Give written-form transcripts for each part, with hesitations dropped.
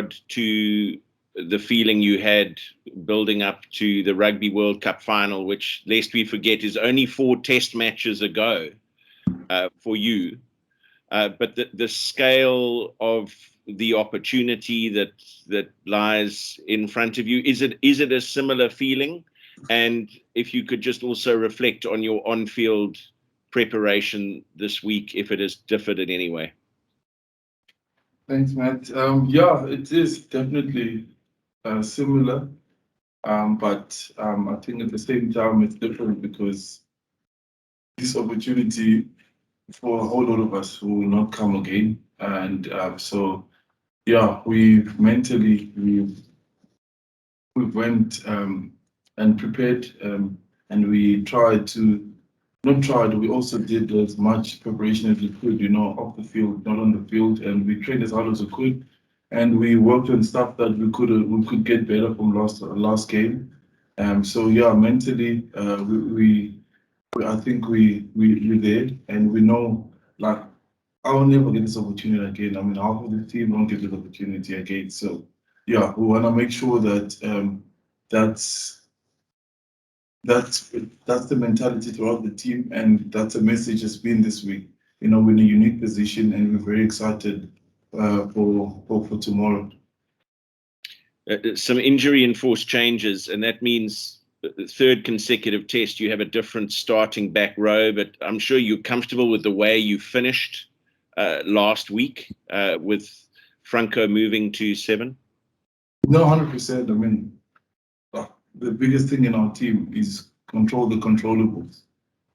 regard to the feeling you had building up to the Rugby World Cup final, which, lest we forget, is only 4 test matches ago for you. But the scale of the opportunity that lies in front of you, is it a similar feeling? And if you could just also reflect on your on-field preparation this week, if it has differed in any way. Thanks, Matt. Yeah, it is definitely similar, but I think at the same time it's different because this opportunity for a whole lot of us will not come again, and so yeah, we've went and prepared, and we tried to. Not tried, we also did as much preparation as we could, off the field, not on the field, and we trained as hard as we could, and we worked on stuff that we could get better from last game. So yeah, mentally, I think we're there, and we know, like, I'll never get this opportunity again. I mean, half of the team won't get this opportunity again. So yeah, we want to make sure that that's the mentality throughout the team, and that's a message has been this week. We're in a unique position, and we're very excited for tomorrow. Some injury-enforced changes, and that means the 3rd consecutive test you have a different starting back row. But I'm sure you're comfortable with the way you finished last week with Franco moving to 7. No, 100%. I mean, the biggest thing in our team is control the controllables,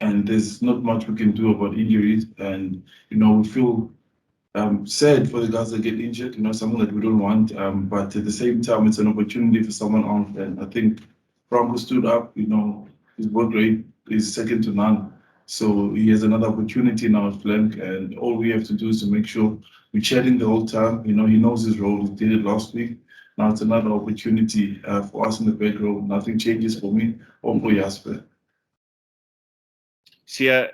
and there's not much we can do about injuries. And we feel sad for the guys that get injured, something that we don't want. But at the same time, it's an opportunity for someone else. And I think Franco stood up. His work rate is second to none. So he has another opportunity in our flank, and all we have to do is to make sure we're chatting the whole time. He knows his role. He did it last week. Now it's another opportunity for us in the back row. Nothing changes for me or for Jasper. Sia,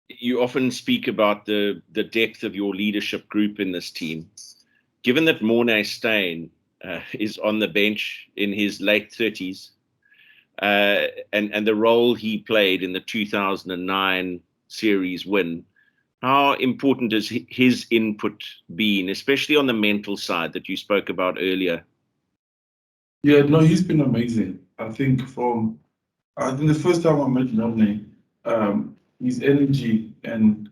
you often speak about the depth of your leadership group in this team. Given that Morné Steyn is on the bench in his late 30s, and the role he played in the 2009 series win, how important has his input been, especially on the mental side that you spoke about earlier? Yeah, no, he's been amazing. I think the first time I met Morné, his energy and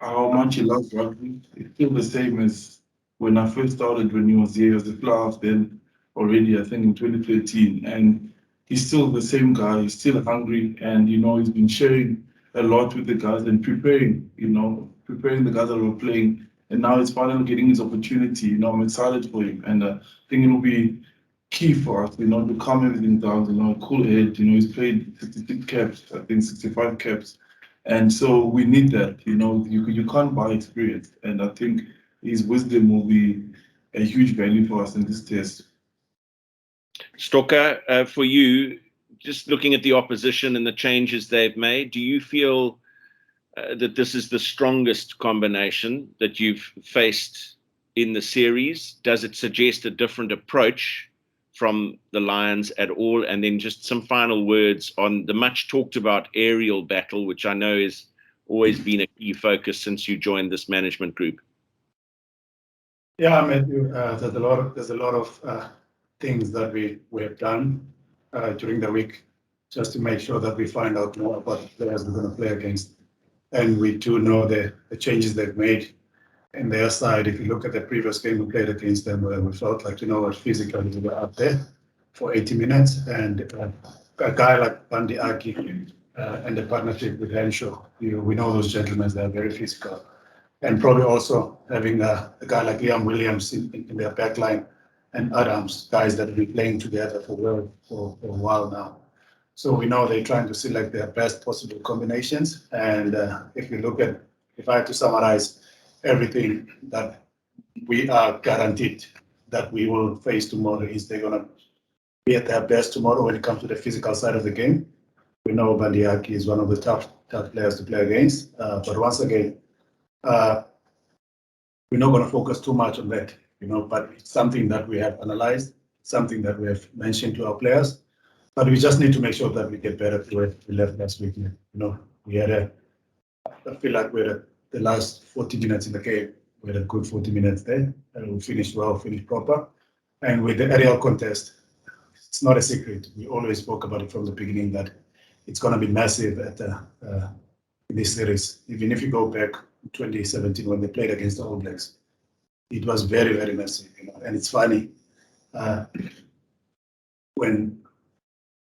how much he loves rugby, it's still the same as when I first started when he was here. He was the playoff then already, I think in 2013. And he's still the same guy. He's still hungry, and he's been sharing a lot with the guys and preparing the guys that were playing. And now it's finally getting his opportunity. I'm excited for him, and I think it will be key for us, to calm everything down. Cool head. He's played 66 caps, I think 65 caps, and so we need that. You can't buy experience, and I think his wisdom will be a huge value for us in this test. Stocker, for you, just looking at the opposition and the changes they've made, do you feel that this is the strongest combination that you've faced in the series? Does it suggest a different approach from the Lions at all? And then just some final words on the much talked about aerial battle, which I know has always been a key focus since you joined this management group. Yeah, Matthew, there's a lot of things that we have done during the week just to make sure that we find out more about the players we're going to play against. And we do know the changes they've made in their side. If you look at the previous game we played against them, where we felt like, physically we were up there for 80 minutes. And a guy like Bandi Aki and the partnership with Henshaw, we know those gentlemen, they're very physical. And probably also having a guy like Liam Williams in their back line and Adams, guys that have been playing together for a while now. So we know they're trying to select their best possible combinations. And if I had to summarize everything that we are guaranteed that we will face tomorrow, is they're going to be at their best tomorrow when it comes to the physical side of the game. We know Bandi Aki is one of the tough players to play against. But once again, we're not going to focus too much on that. but it's something that we have analyzed, something that we have mentioned to our players, but we just need to make sure that we get better to it. We left last week, we had I feel like we had the last 40 minutes in the game, we had a good 40 minutes there, and we finished well, finished proper. And with the aerial contest, it's not a secret. We always spoke about it from the beginning that it's going to be massive in this series. Even if you go back to 2017 when they played against the All Blacks, it was very, very massive. And it's funny when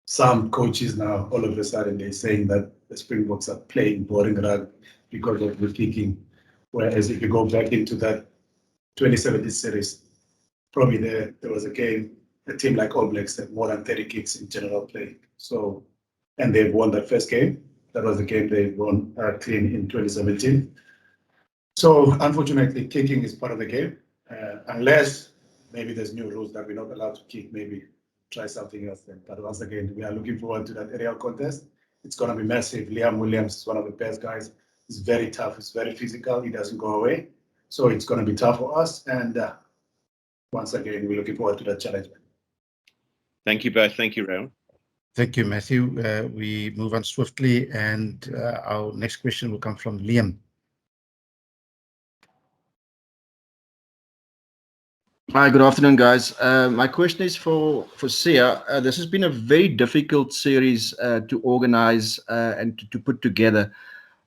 some coaches now all of a sudden they're saying that the Springboks are playing boring rugby because of the kicking. Whereas if you go back into that 2017 series, probably there was a team like All Blacks had more than 30 kicks in general play. So, and they won that first game. That was the game they won clean in 2017. So unfortunately, kicking is part of the game. Unless maybe there's new rules that we're not allowed to kick, maybe try something else then. But once again, we are looking forward to that aerial contest. It's going to be massive. Liam Williams is one of the best guys. He's very tough. He's very physical. He doesn't go away. So it's going to be tough for us. And once again, we're looking forward to that challenge. Thank you both. Thank you, Raul. Thank you, Matthew. We move on swiftly, and our next question will come from Liam. Hi, good afternoon, guys. My question is for Sia. This has been a very difficult series to organize and to put together.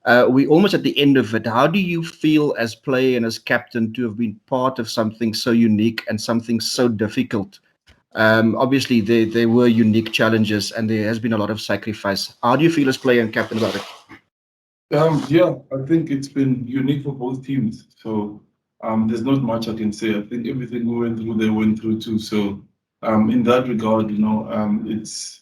We're almost at the end of it. How do you feel as player and as captain to have been part of something so unique and something so difficult? Obviously, there were unique challenges and there has been a lot of sacrifice. How do you feel as player and captain about it? Yeah, I think it's been unique for both teams. So there's not much I can say. I think everything we went through, they went through too. So in that regard, it's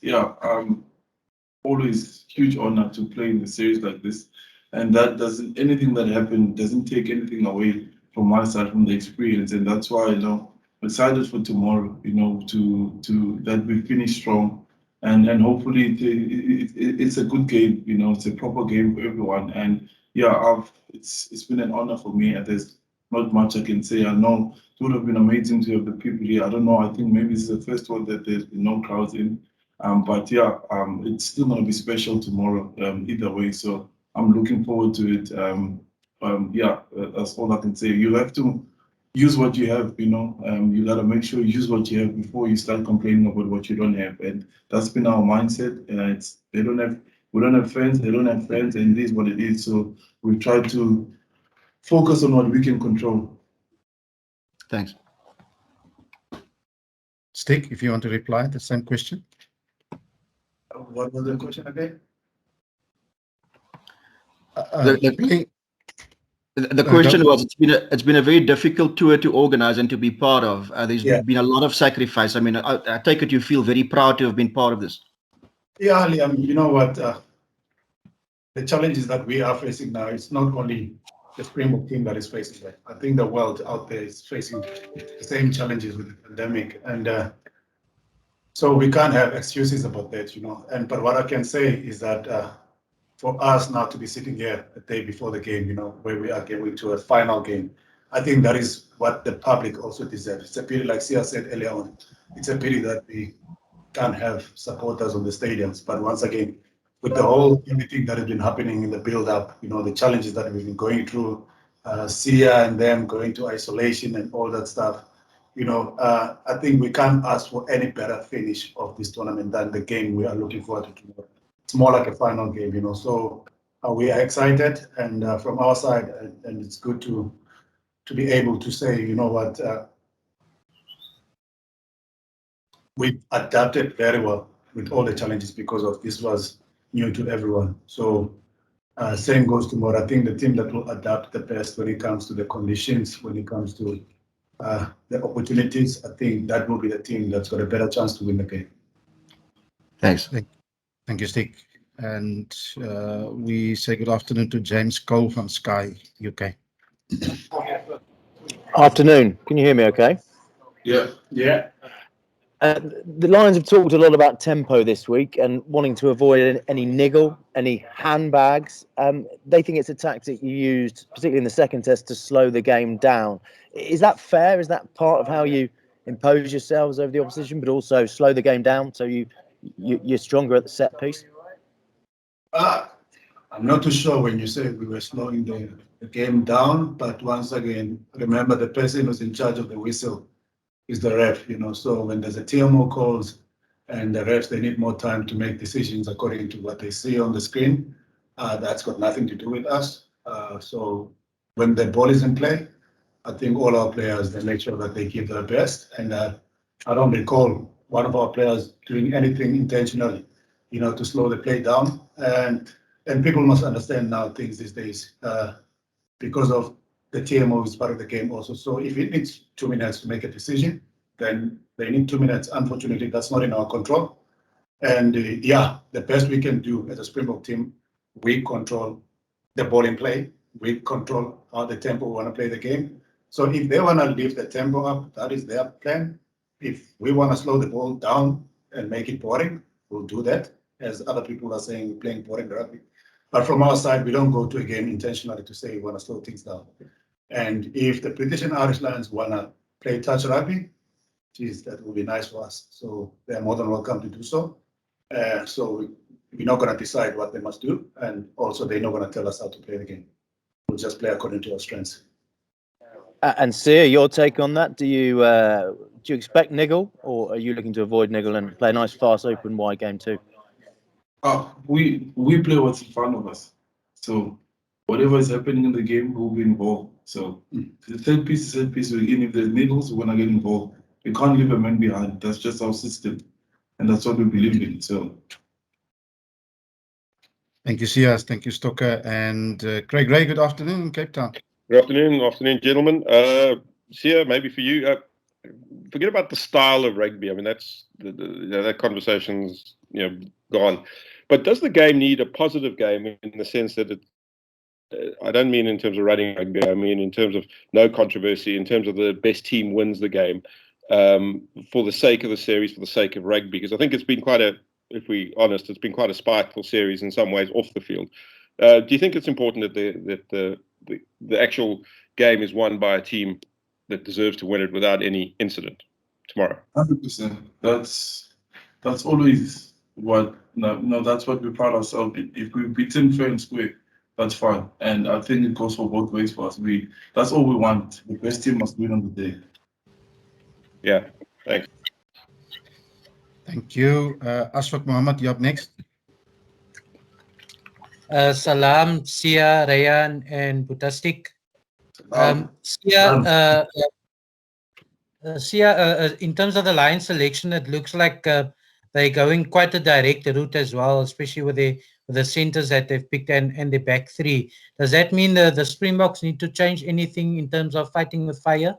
always huge honor to play in a series like this. And that anything that happened doesn't take anything away from my side, from the experience. And that's why, I'm excited for tomorrow, to that we finish strong. And hopefully it's a good game, it's a proper game for everyone. And yeah, it's been an honor for me. And there's not much I can say. I know it would have been amazing to have the people here. I don't know. I think maybe this is the first one that there's been no crowds in. But yeah, it's still going to be special tomorrow, either way. So I'm looking forward to it. That's all I can say. You have to use what you have, you got to make sure you use what you have before you start complaining about what you don't have. And that's been our mindset. We don't have friends, they don't have friends, and it is what it is. So we try to focus on what we can control. Thanks. Stick, if you want to reply the same question. What was the question again? The question was, it's been a very difficult tour to organize and to be part of. There's been a lot of sacrifice. I mean, I take it you feel very proud to have been part of this. Yeah, Liam, you know what? The challenges that we are facing now, it's not only the Springbok team that is facing that. I think the world out there is facing the same challenges with the pandemic. And so we can't have excuses about that, But what I can say is that for us now to be sitting here a day before the game, where we are going to a final game, I think that is what the public also deserves. It's a pity, like Sia said earlier on, it's a pity that we can't have supporters on the stadiums. But once again, with everything that has been happening in the build-up, the challenges that we've been going through, Sia and them going to isolation and all that stuff, I think we can't ask for any better finish of this tournament than the game we are looking forward to tomorrow. It's more like a final game, So we are excited, and from our side, and it's good to be able to say, we've adapted very well with all the challenges because of this was new to everyone. So same goes tomorrow. I think the team that will adapt the best when it comes to the conditions, when it comes to the opportunities, I think that will be the team that's got a better chance to win the game. Thanks. Thank you, Stick. And we say good afternoon to James Cole from Sky UK. Afternoon. Can you hear me okay? Yeah. The Lions have talked a lot about tempo this week and wanting to avoid any niggle, any handbags. They think it's a tactic you used, particularly in the second test, to slow the game down. Is that fair? Is that part of how you impose yourselves over the opposition, but also slow the game down so you're stronger at the set piece? I'm not too sure when you say we were slowing the game down, but once again, remember the person who's in charge of the whistle is the ref, so when there's a TMO calls and the refs, they need more time to make decisions according to what they see on the screen. That's got nothing to do with us. So when the ball is in play, I think all our players, they make sure that they give their best. And I don't recall one of our players doing anything intentionally, to slow the play down. And people must understand now things these days because of the TMO is part of the game also. So if it needs 2 minutes to make a decision, then they need 2 minutes. Unfortunately, that's not in our control. And the best we can do as a Springbok team, we control the ball in play. We control how the tempo we want to play the game. So if they want to lift the tempo up, that is their plan. If we want to slow the ball down and make it boring, we'll do that. As other people are saying, we're playing boring rugby. But from our side, we don't go to a game intentionally to say we want to slow things down. And if the British and Irish Lions want to play touch rugby, geez, that will be nice for us. So they're more than welcome to do so. So we're not going to decide what they must do. And also, they're not going to tell us how to play the game. We'll just play according to our strengths. And Sia, your take on that? Do you expect niggle, or are you looking to avoid niggle and play a nice, fast, open, wide game too? We play what's in front of us. So whatever is happening in the game, we'll be involved. So the third piece is third piece. Again, if there's niggles, we're gonna get involved. We can't leave a man behind. That's just our system, and that's what we believe in. So. Thank you, Sias. Thank you, Stocker. And Craig Ray, good afternoon in Cape Town. Good afternoon, gentlemen. Sia, maybe for you, forget about the style of rugby. I mean, that's that conversation's gone. But does the game need a positive game in the sense that I don't mean in terms of running rugby. I mean in terms of no controversy, in terms of the best team wins the game, for the sake of the series, for the sake of rugby. Because I think it's been if we're honest, it's been quite a spiteful series in some ways off the field. Do you think it's important that the actual game is won by a team that deserves to win it without any incident tomorrow? 100%. That's always what. No, that's what we pride ourselves in. If we beat them fair and square, that's fine. And I think it goes for both ways for us. That's all we want. The best team must win on the day. Yeah. Thanks. Thank you. Ashfaq Mohammed, you up next. Salam, Sia, Rayan, and Butastic. Sia, in terms of the Lions selection, it looks like they're going quite a direct route as well, especially with the centers that they've picked and the back three. Does that mean the Springboks need to change anything in terms of fighting with fire?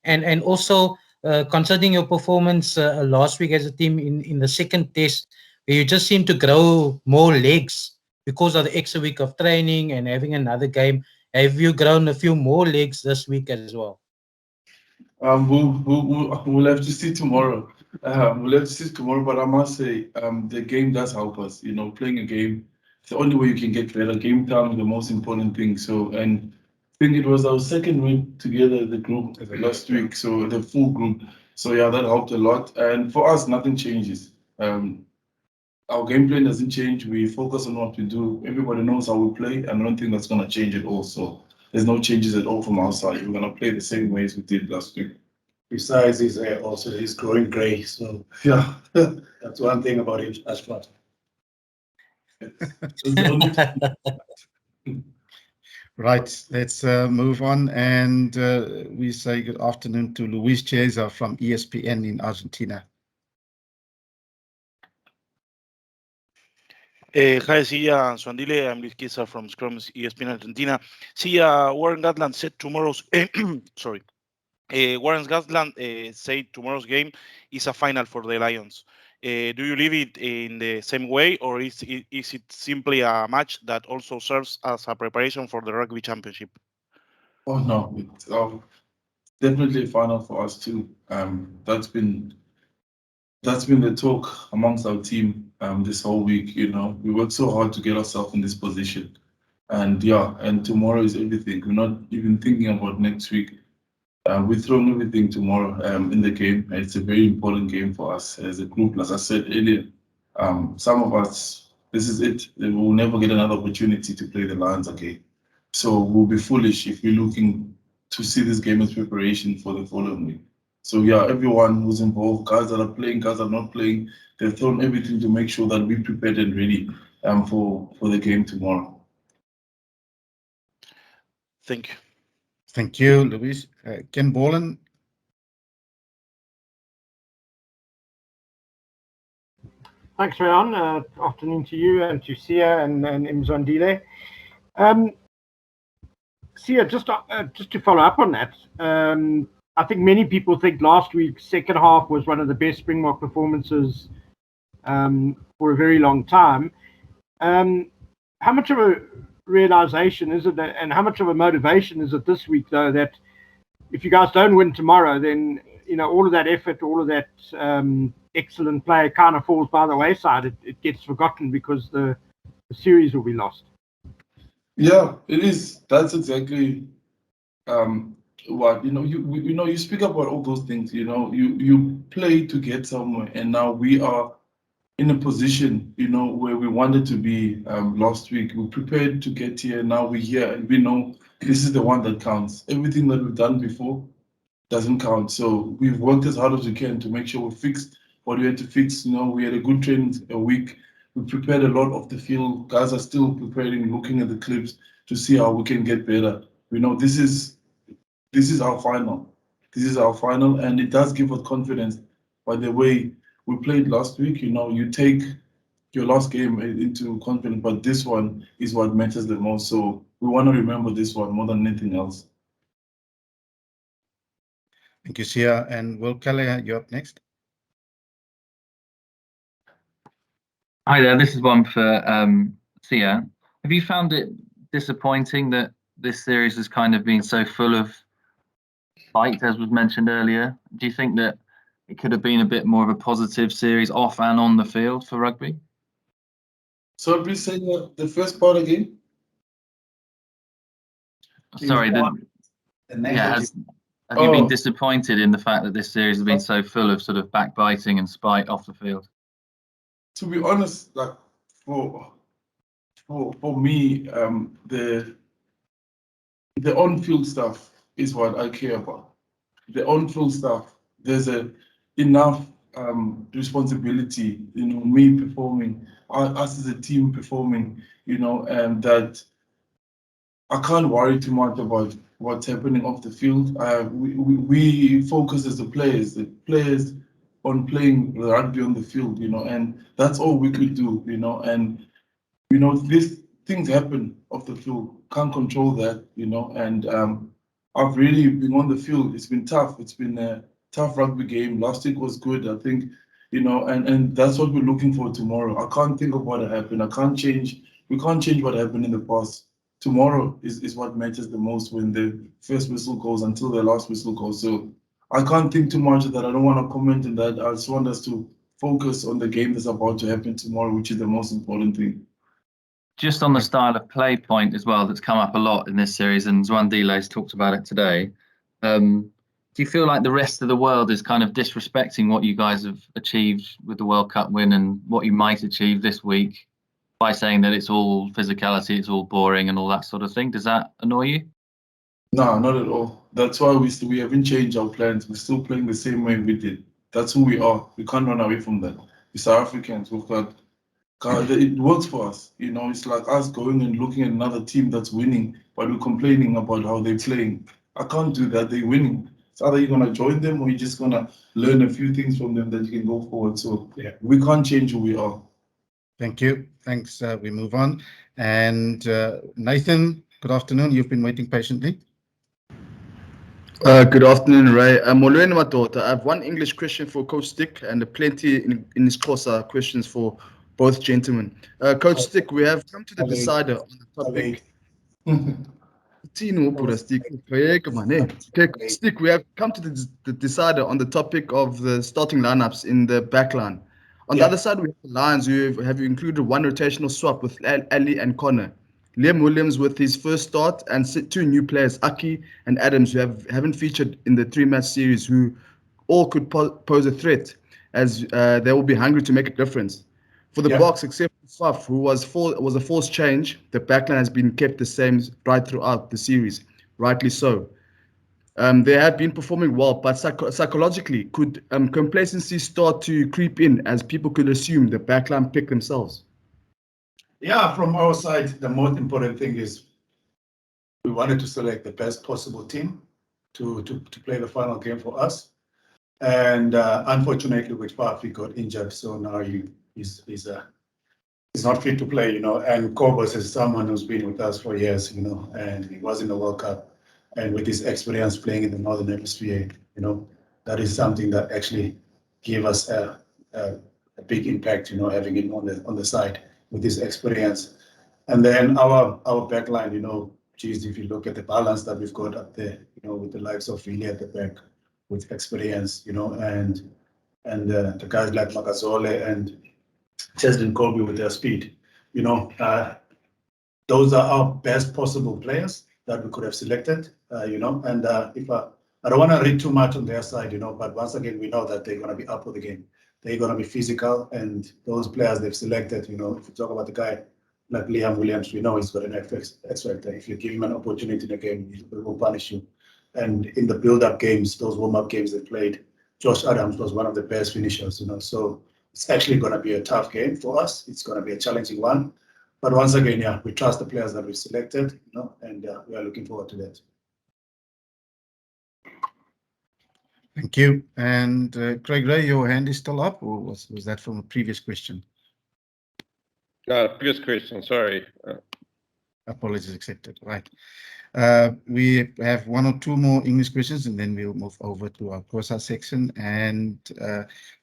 And also, considering your performance last week as a team in the second test, where you just seem to grow more legs because of the extra week of training and having another game, have you grown a few more legs this week as well? We'll have to see tomorrow. But I must say, the game does help us. Playing a game, it's the only way you can get better. Game time is the most important thing. So, and I think it was our second week together, the group last week. So the full group. So yeah, that helped a lot. And for us, nothing changes. Our game plan doesn't change. We focus on what we do. Everybody knows how we play, and I don't think that's going to change at all. So there's no changes at all from our side. We're going to play the same way as we did last week. Besides, he's growing grey. So yeah, that's one thing about him, Ashfaq. Right, let's move on. And we say good afternoon to Luis Chiesa from ESPN in Argentina. Hi, Sia Mzwandile. I'm Luis Chiesa from Scrum's ESPN Argentina. Sia, Warren Gatland said tomorrow's sorry. Warren Gatland said tomorrow's game is a final for the Lions. Do you leave it in the same way, or is it simply a match that also serves as a preparation for the Rugby Championship? Oh no, it's definitely a final for us too. That's been the talk amongst our team this whole week. We worked so hard to get ourselves in this position, and tomorrow is everything. We're not even thinking about next week. We're throwing everything tomorrow in the game. It's a very important game for us as a group. Like I said earlier, some of us, this is it. We'll never get another opportunity to play the Lions again. So we'll be foolish if we're looking to see this game as preparation for the following week. So yeah, everyone who's involved, guys that are playing, guys that are not playing, they've thrown everything to make sure that we're prepared and ready for the game tomorrow. Thank you. Thank you, Luis. Ken Bolen. Thanks, Rayan. Afternoon to you and to Sia and Mzwandile. Sia, just to follow up on that, I think many people think last week's second half was one of the best Springbok performances for a very long time. How much of a realization is it, and how much of a motivation is it this week, though, that if you guys don't win tomorrow, then all of that effort, all of that excellent play kind of falls by the wayside. It gets forgotten because the series will be lost. Yeah, it is. That's exactly what you speak about all those things. You play to get somewhere, and now we are in a position where we wanted to be last week. We prepared to get here. Now we're here, and we know this is the one that counts. Everything that we've done before doesn't count. So we've worked as hard as we can to make sure we fixed what we had to fix. We had a good training a week. We prepared a lot of the field. Guys are still preparing, looking at the clips to see how we can get better. This is our final. This is our final, and it does give us confidence. By the way we played last week, you take your last game into confidence, but this one is what matters the most. So we want to remember this one more than anything else. Thank you, Sia. And Will Kelly, you're up next. Hi there, this is one for Sia. Have you found it disappointing that this series has kind of been so full of fight, as was mentioned earlier? Do you think that it could have been a bit more of a positive series off and on the field for rugby? So please say the first part again. Sorry, have you been disappointed in the fact that this series has been so full of sort of backbiting and spite off the field? To be honest, like for me, the on-field stuff is what I care about. The on-field stuff, there's enough responsibility, me performing, us as a team performing, and that I can't worry too much about what's happening off the field. We focus as the players on playing the rugby on the field, and that's all we could do, and these things happen off the field. Can't control that, and I've really been on the field. It's been tough. It's been a tough rugby game. Last week was good, I think, and that's what we're looking for tomorrow. I can't think of what happened. We can't change what happened in the past. Tomorrow is what matters the most when the first whistle goes until the last whistle goes. So I can't think too much of that. I don't want to comment on that. I just want us to focus on the game that's about to happen tomorrow, which is the most important thing. Just on the style of play point as well, that's come up a lot in this series, and Mzwandile's talked about it today. Do you feel like the rest of the world is kind of disrespecting what you guys have achieved with the World Cup win and what you might achieve this week by saying that it's all physicality, it's all boring and all that sort of thing? Does that annoy you? No, not at all. That's why we haven't changed our plans. We're still playing the same way we did. That's who we are. We can't run away from that. We're South Africans. It works for us. It's like us going and looking at another team that's winning, but we're complaining about how they're playing. I can't do that. They're winning. It's either you're going to join them or you're just going to learn a few things from them that you can go forward. So yeah, we can't change who we are. Thank you. Thanks. We move on. And Nathan, good afternoon. You've been waiting patiently. Good afternoon, Ray. Molweni Madoda. I have one English question for Coach Stick and plenty in Xhosa questions for both gentlemen. Coach Stick, we have come to the decider on the topic. Okay, Stick, we have come to the decider on the topic of the starting lineups in the back line. On the other side, we have the Lions, who have included one rotational swap with Ali and Connor. Liam Williams with his first start, and two new players, Aki and Adams, who haven't featured in the 3-match series, who all could pose a threat, as they will be hungry to make a difference. For the Boks, except Faf, who was a forced change, the backline has been kept the same right throughout the series, rightly so. They have been performing well, but psychologically, could complacency start to creep in, as people could assume the backline pick themselves? Yeah, from our side, the most important thing is we wanted to select the best possible team to play the final game for us. And unfortunately, with Faf, he got injured, so now he's not fit to play, And Kobus is someone who's been with us for years, and he was in the World Cup. And with his experience playing in the Northern Hemisphere, that is something that actually gave us a big impact, having him on the side with his experience. And then our backline, geez, if you look at the balance that we've got up there, with the likes of Really at the back, with experience, and the guys like Makazole and Chesden Colby with their speed, those are our best possible players that we could have selected, and if I don't want to read too much on their side, but once again, we know that they're going to be up for the game. They're going to be physical, and those players they've selected, if you talk about the guy like Liam Williams, we know he's got an X factor. If you give him an opportunity in the game, he will punish you. And in the build-up games, those warm-up games they played, Josh Adams was one of the best finishers, so it's actually going to be a tough game for us. It's going to be a challenging one. But once again, we trust the players that we've selected, and we are looking forward to that. Thank you. And Craig Ray, your hand is still up, or was that from a previous question? Previous question, sorry. Apologies accepted. Right. We have one or two more English questions, and then we'll move over to our Xhosa section. And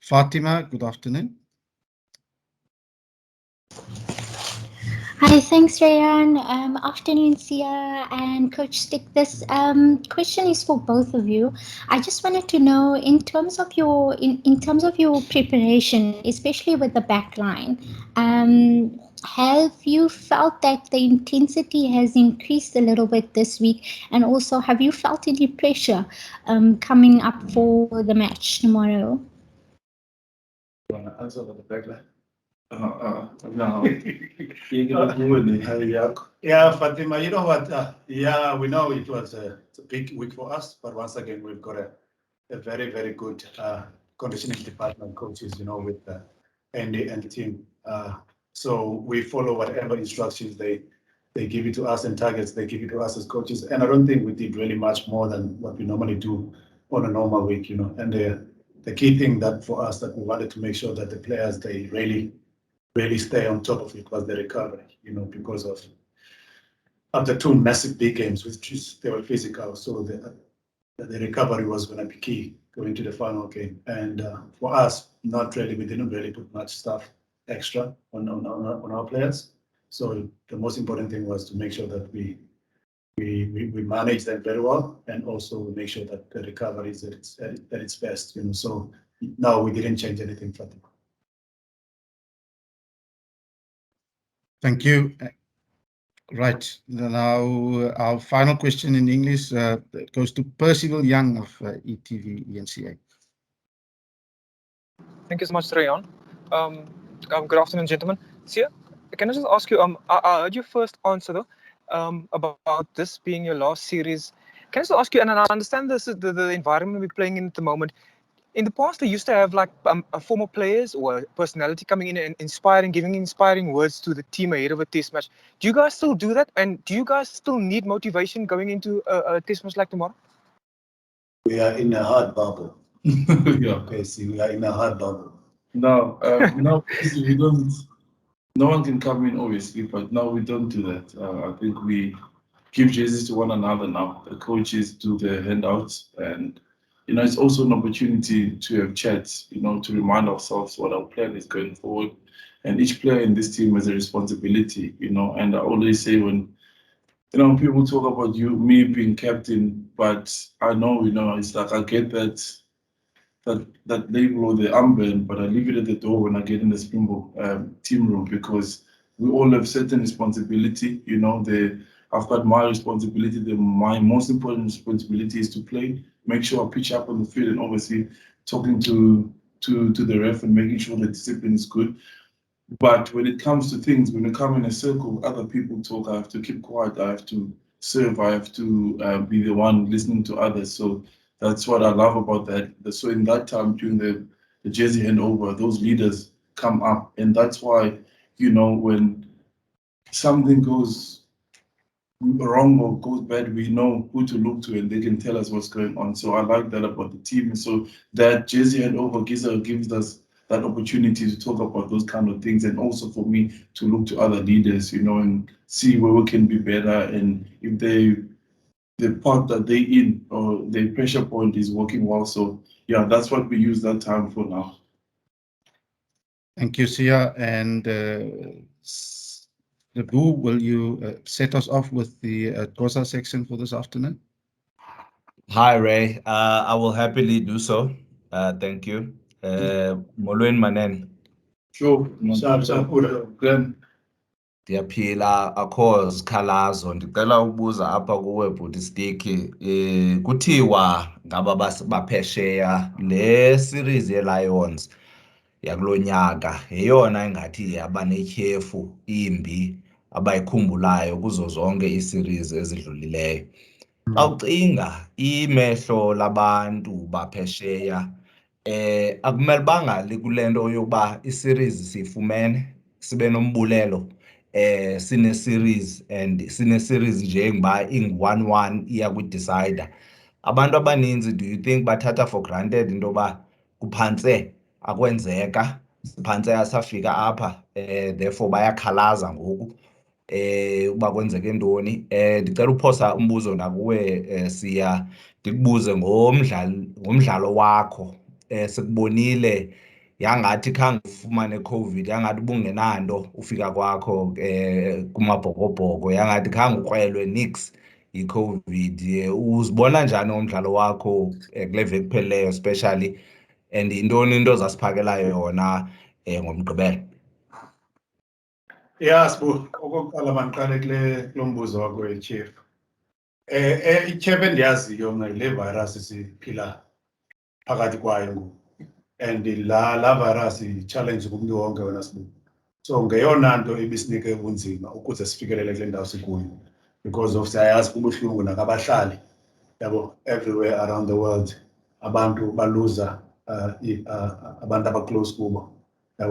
Fatima, good afternoon. Hi, thanks, Rayan. Afternoon, Sia and Coach Stick. This question is for both of you. I just wanted to know, in terms of your preparation, especially with the back line, have you felt that the intensity has increased a little bit this week? And also, have you felt any pressure coming up for the match tomorrow? You want to answer for the back line? No. Yeah, Fatima, you know what? We know it was it's a big week for us, but once again, we've got a very, very good conditioning department coaches, with Andy and the team. So we follow whatever instructions they give it to us, and targets they give it to us as coaches. And I don't think we did really much more than what we normally do on a normal week, And the key thing that for us that we wanted to make sure that the players, they really stay on top of it was the recovery, because of after two massive big games, they were physical. So the recovery was going to be key going to the final game. And for us, not really, we didn't really put much stuff extra on our players. So the most important thing was to make sure that we manage them very well, and also we make sure that the recovery is at its best. So no, we didn't change anything for them. Thank you. Right. Now, our final question in English goes to Percival Young of ETV ENCA. Thank you so much, Rayan. Good afternoon, gentlemen. Sia, can I just ask you, I heard your first answer though, about this being your last series. Can I just ask you, and I understand this is the environment we're playing in at the moment. In the past, they used to have like former players or personality coming in and giving inspiring words to the team ahead of a test match. Do you guys still do that? And do you guys still need motivation going into a test match like tomorrow? We are in a hard bubble. Okay, see, we are in a hard bubble. No, we don't. No one can come in, obviously, but no, we don't do that. I think we give jerseys to one another now. The coaches do the handouts, and it's also an opportunity to have chats, to remind ourselves what our plan is going forward. And each player in this team has a responsibility, and I always say when, people talk about me being captain, but I know, it's like I get that label or the armband, but I leave it at the door when I get in the Springbok team room, because we all have certain responsibility. You know, I've got my responsibility. My most important responsibility is to play, make sure I pitch up on the field, and obviously talking to the ref and making sure the discipline is good. But when it comes to things, when we come in a circle, other people talk, I have to keep quiet, I have to serve, I have to be the one listening to others. So that's what I love about that. So in that time, during the jersey handover, those leaders come up. And that's why, you know, when something goes wrong or goes bad, we know who to look to and they can tell us what's going on. So I like that about the team. So that jersey handover gives us that opportunity to talk about those kind of things, and also for me to look to other leaders, you know, and see where we can be better, and if the part that they in or the pressure point is working well. So yeah, that's what we use that time for now. Thank you, Sia. And Boo, will you set us off with the Xhosa section for this afternoon? Hi, Ray. I will happily do so. Thank you. Molweni Manen. Sure. Glenn. Ndiyaphila, akho zikhalazo. Ndicela ubuza apha kuwe bhuti Stick. Kuthiwa ngaba baphesheya le series ye-Lions yakulo nyaka yeyona engathi yaba netyhefu imbi abayikhumbulayo kuzo zonke ii-series ezidlulileyo. Xa ucinga imehlo labantu baphesheya, akumelubanga likule nto yokuba i-series siyifumene sibe nombulelo sine-series and sine-series njengoba ingu-1-1 iya kwi-decider. Abantu abaninzi, do you think bathatha for granted into yoba kuphantse akwenzeka, siphantse asafika apha, therefore bayakhalaza ngoku uba kwenzeke ntoni? Ndicela uphosa umbuzo nakuwe Siya, ndikubuze ngomdlalo wakho. Sikubonile yangathi khange ufumane COVID, yangathi ubungenanto ufika kwakho kumabhokobhoko, yangathi khange ukrwelwe nix yi-COVID. Uzibona njani umdlalo wakho kule veki kuphelileyo especially, and yintoni into zasiphakela yona ngomgqibelo? Yeah, Sibu, okokuqala mandiqale kulo mbuzo wakho Chief. I-Chief endiyaziyo mna yile virus siphila phakathi kwayo ngoku, and la virus i-challenge kumntu wonke wena Sibu. So ngeyona nto ibisinike ubunzima ukuze sifikelele kule ndawo sikuyo, because of siyayazi kubuhlungu nakabahlali yabo everywhere around the world abantu baluza abantu abaclose kubo.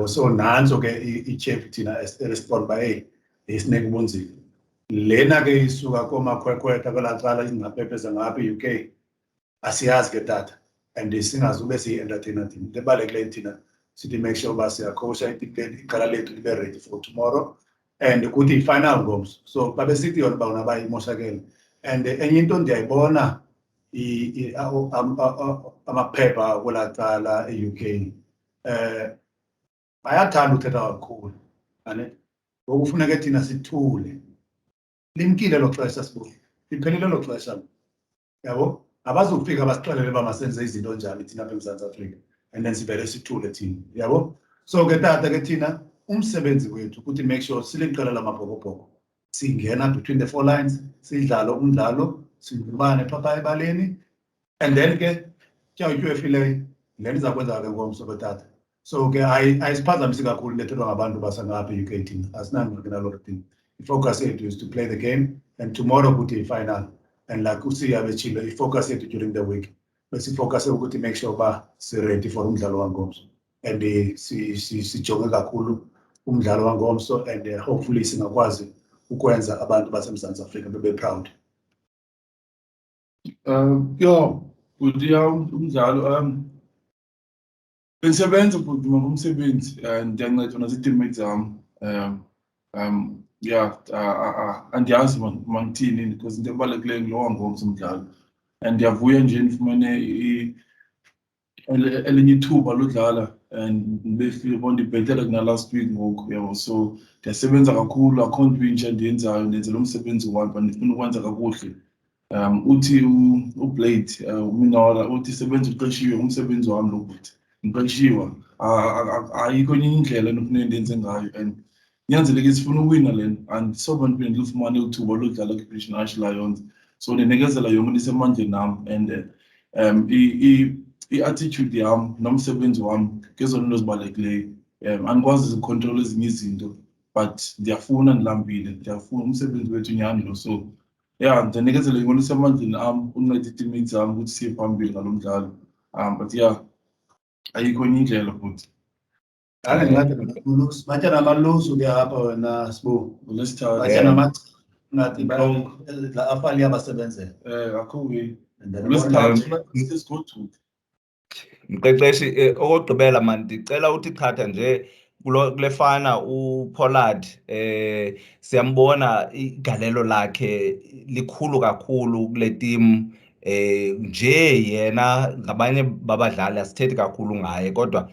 So nanso ke i-Chief thina respond by hey isineke ubunzima. Lena ke isuka komakhwekhwetha kwelaqala ingaphepheza ngapha e-UK asiyazi ke tata, and singazube siyi-entertainer thina. Into ebalulekileyo thina sithi make sure uba siyakhosha iqala lethu libe ready for tomorrow, and kuthi i-final ngomso. So babe sithi yona uba una bayimoshakele, and enye into ndiyayibona amaphepha kwelaqala e-UK bayathanda uthetha kakhulu, ane ngoku kufuneka thina sithule. Limkile lo xesha Sibu, liphelile lo xesha, yabo abazufika basixelele uba masenze izinto njani thina apha eMzantsi Afrika, and then sivele sithule thina, yabo. So ke tata ke thina umsebenzi wethu ukuthi make sure siliqela lamabhokobhoko singena between the four lines, sidlala umdlalo, singubane phaa ebaleni, and then ke tyawutywefileyo le nto iza kwenza ke ngomso ke tata. So ke ayisiphazamisi kakhulu into ethethwa ngabantu basangapha e-UK thina, asinangxaki naloo thing. I-focus yethu is to play the game, and tomorrow kuthi i-final, and like uSiya betshilo, i-focus yethu during the week besifocuse ukuthi make sure uba si-ready for umdlalo wangomso, and sijonge kakhulu umdlalo wangomso, and hopefully singakwazi ukwenza abantu baseMzantsi Afrika bebe proud. Yeah, udiya umdlalo bengisebenza futhi ngomsebenzi and ndiyancedwa nazi-teammates zami. Yeah, andiyazi mangithini because into ebalulekileyo ngulo wangomso umdlalo, and ndiyavuya nje ndifumene elinye ithuba lodlala and ndibona ndibhetele kuna-last week ngoku, yabo. So ndiyasebenza kakhulu, akho nto intsha endiyenzayo, ndenze lo msebenzi wami but ndifuna ukwenza kakuhle. Uthi uBlade uMinola uthi sebenza uqeshiwe, umsebenzi wami lo bhuti ngiqeshiwe, ayikho enye indlela endifuna ndenze ngayo, and nyanzeleke sifuna uwina lena and so bantu bendilifumane ithuba lokudlala kwi-British National Lions, so ndinikezela yonke lisemandleni nam, and i-attitude yam nomsebenzi wam ngezona nto zibalulekileyo. Andikwazi zikontrola ezinye izinto, but ndiyafuna ndilambile, ndiyafuna umsebenzi wethu nyhani lo, so yeah, ndinikezela yonke lisemandleni am unceda ii-teammates zam ukuthi siye phambili ngalo mdlalo. But yeah, ayikho enye indlela futhi. Batya namaluzu ke apha wena Sibu. Batya namaci ngathi la afali abasebenzela. Akho-ke. Mqeqeshi, okokugqibela man, ndicela uthi chatha nje kule fana uPollard, siyambona igalelo lakhe likhulu kakhulu kule team. Nje yena ngabanye babadlali asithethi kakhulu ngaye, kodwa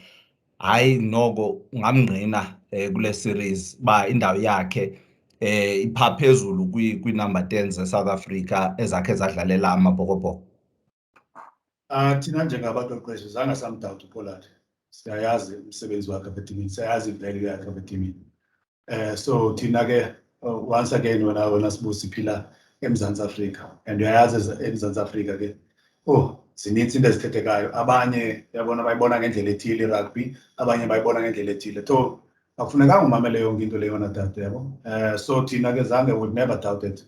hayi noko ungamngqina kule series ba indawo yakhe ipha phezulu kwi-number 10 ze-South Africa ezakhe zadlalela amabhokobhoko. Thina njengabaqeqeshi zange samdawuta uPollard. Siyayazi umsebenzi wakhe apha etimini, siyayazi imvelelo yakhe apha etimini. So thina ke once again wena Sibu siphila eMzantsi Afrika, and uyayazi eMzantsi Afrika ke zinintsi into ezithethekayo. Abanye yabona bayibona ngendlela ethile i-rugby, abanye bayibona ngendlela ethile. So akufunekanga umamele yonke into leyo na tata yabo. So thina ke zange would never doubted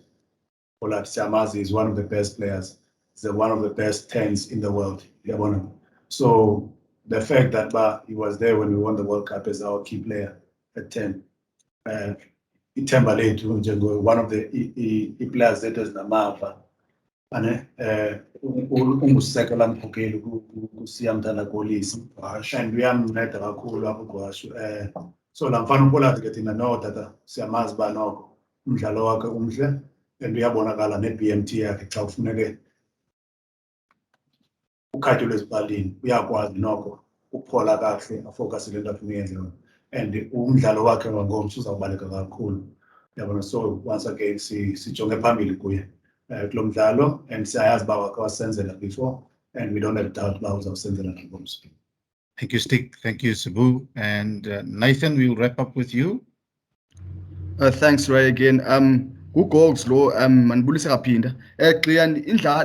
Pollard. Siyamazi is one of the best players. He's one of the best 10s in the world. Yabona. So the fact that he was there when we won the World Cup as our key player at 10, ithemba lethu one of the players that is namava ane ungusekela mkhokeli kusiyamdala Kolisi, and uyamnceda kakhulu apho kwasho. So la mfana uPollard ke thina no tata siyamazi ba noko umdlalo wakhe umhle, and uyabonakala ne-BMT yakhe xa kufuneke ukhatyelwe ezipalini uyakwazi noko ukuphola kakuhle afokase le nto afuna uyenza, and umdlalo wakhe wangomso uzawubaleka kakhulu. Yabona, so once again sijonge phambili kuye kulo mdlalo, and siyayazi uba wakhe wasenzela before, and we don't have doubt uba uzawusenzela ngomso. Thank you, Stick. Thank you, Sibu. And Nathan, we'll wrap up with you. Thanks, Ray, again. Goals lo manibulisa kaphinda. Xiyani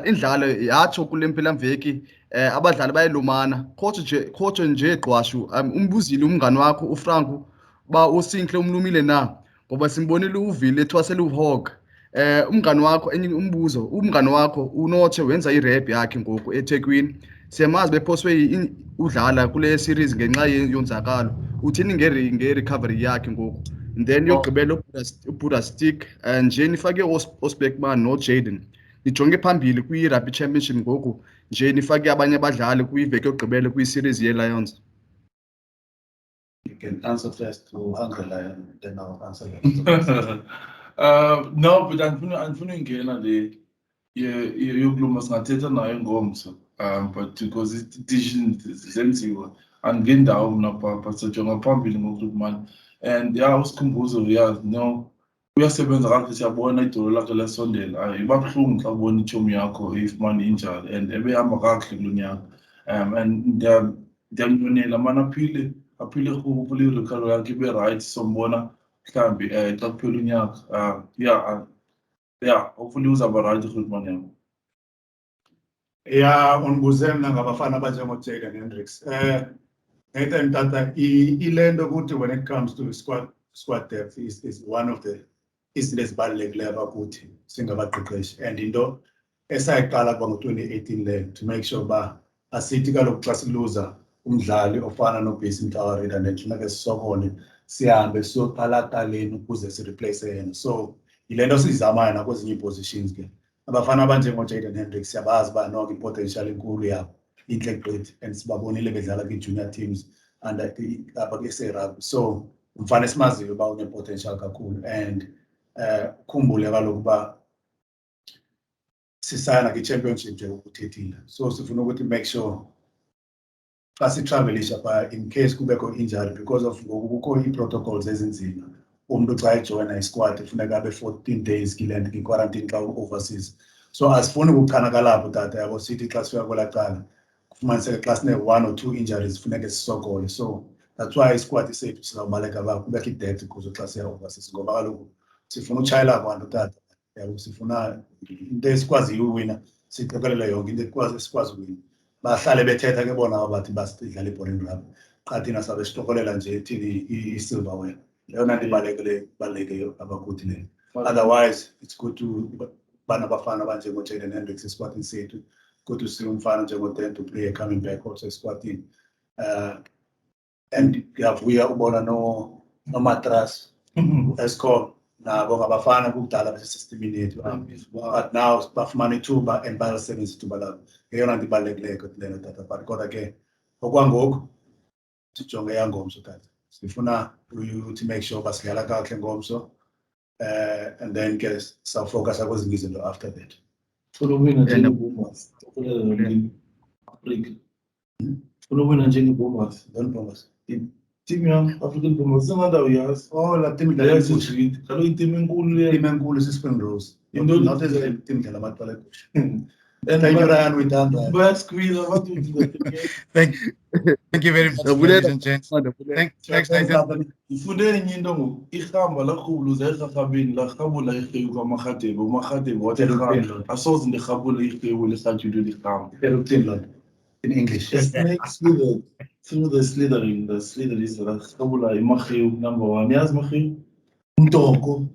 indlalo yatsho kule mpelamveki abadlali bayelumana. Coach nje Gqwashu, umbuzile umngani wakho uFranco ba uSinhle umlumile na, ngoba simbonile uvile ethwasela uHawk. Umngani wakho enye umbuzo, umngani wakho uNothe wenza irep yakhe ngoku eThekwini. Siyamazi bephoswe udlala kule series ngenxa yonzakalo. Uthini nge-recovery yakhe ngoku? And then yogqibela uBuddha Stick nje nifake Osbeckman noJaden, nijonge phambili kwi-Rugby Championship ngoku nje nifake abanye abadlali kwiveki yogqibela kwi-series ye-Lions. You can answer first to Hungry Lion, then I'll answer No, but andifuna ingena le yokuluma singathetha nayo ngomso, but because i-decision zenziwa andingendawo mna phaa, sijonga phambili ngokulumana. And yeah, usikhumbuzo, yeah, no, uyasebenza kakuhle, siyabona idolo lakhe lasondela. Iba buhlungu xa ubona itshomi yakho ifumana injalo and ebehamba kakuhle kulo nyaka. And ndiyamnqwenela mani aphile rhulu, irekhalo yakhe ibe right, sombona mhlawumbi xa kuphela unyaka. Yeah, hopefully uzawuba right urhulumane yam. Yeah, undibuze mna ngabafana abanjengoJaden Hendricks. Nathan tata, ilento ukuthi when it comes to squad depth is one of the izinto ezibalulekileyo abakuthi singabaqeqeshi, and into esayiqala kwango-2018 le to make sure uba asithi kaloku xa siluza umdlali ofana noBase Mtawarira nethunake sisokole sihambe siyophala kaleni ukuze sireplace yena. So yile nto siyizamayo nakwezinye ii-positions ke. Abafana abanjengoJaden Hendricks siyabazi uba noko i-potential enkulu yabo intle gqithi, and sibabonile bedlala kwi-junior teams under apha kwi-rugby. So umfana esimaziyo uba une-potential kakhulu, and ukhumbule kaloku uba sisayana kwi-championship nje ukuthethile. So sifuna ukuthi make sure xa sitravelisha phaa in case kubekho injury, because of ngoku kukho ii-protocols ezinzima. Umntu xa ejoyina isquad funeka abe 14 days kwi-quarantine xa overseas. So asifuni ukuchanakala apho tata yabo, sithi xa sifika kwelaa cala kufumaniseke xa sine 1 or 2 injuries funeke sisokole. So That's why isquad isethu singabaleka kubekho i-debt kuzo xa siya-overseas ngoba kaloku sifuna utshayela abantu tata. Yabo sifuna into esikwaziyo uwina siqokelele yonke into esikwazi uwina. Bahlale bethetha ke bona abathi basidlala i-boring rugby. Qha thina sabe sitokolela nje thini i-silverware. Leyona nto ibaluleke abakuthi leyo. Otherwise it's good to banabafana abanjengo-Jaden Hendricks esquadini sethu. Good to see umfana njengo-Dan to play coming back also esquadini. And ngiyavuya ubona no-Matras Eskom nabo ngabafana kudala besesistemini yethu. But now bafumana ithuba and bayalisebenzisa ithuba labo. Ngeyona nto ibalulekileyo lena tata. But kodwa ke okwangoku sijonge eyangomso tata. Sifuna to make sure basidlala kakuhle ngomso. And then ke sawufocus kwezinye izinto after that. Funa njenge-Bombers. Africa. Funa njenge-Bombers. Don't Bombers. Team yam African Bombers sengathi awuyazi. Oh, la team Leyo sijit. Kaloku i-team enkulu leyo. team enkulu is-Spring Rose. Into Not as a team dlala amaqela egusha. And Thank you, Ryan. We done that. bayasqueeze abantu. Thank you very much, ladies and gents. Thanks, Nathan. Ifunde enye into ngoku irhamba larhubuluza erharhabeni larhabula irhewu kwamarhadebe umarhadebe wathi irhamba asoze ndirhabule irhewu lirhatshulwe lirhamba. In English. The snake slithered through the slithering. The slither is larhabula imarhewu number 1. Yazi marhewu? Umtoko.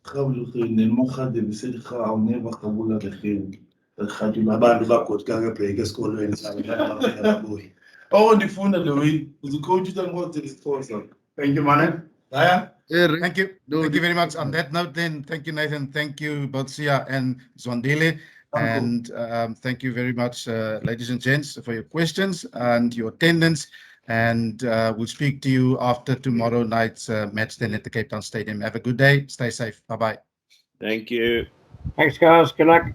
Rhabula irhewu then marhadebe selithi never rhabula irhewu. Abantu bagoduka ngebreak esikolweni sababuyi. Oh, ndifunda le way. Uzicoach utangothi isixhosa. Thank you, man. Ryan? Thank you. Thank you very much. On that note, then, thank you, Nathan. Thank you, both Sia and Mzwandile. And thank you very much, ladies and gents, for your questions and your attendance. And we'll speak to you after tomorrow night's match then at the Cape Town Stadium. Have a good day. Stay safe. Bye-bye. Thank you. Thanks, guys. Good luck.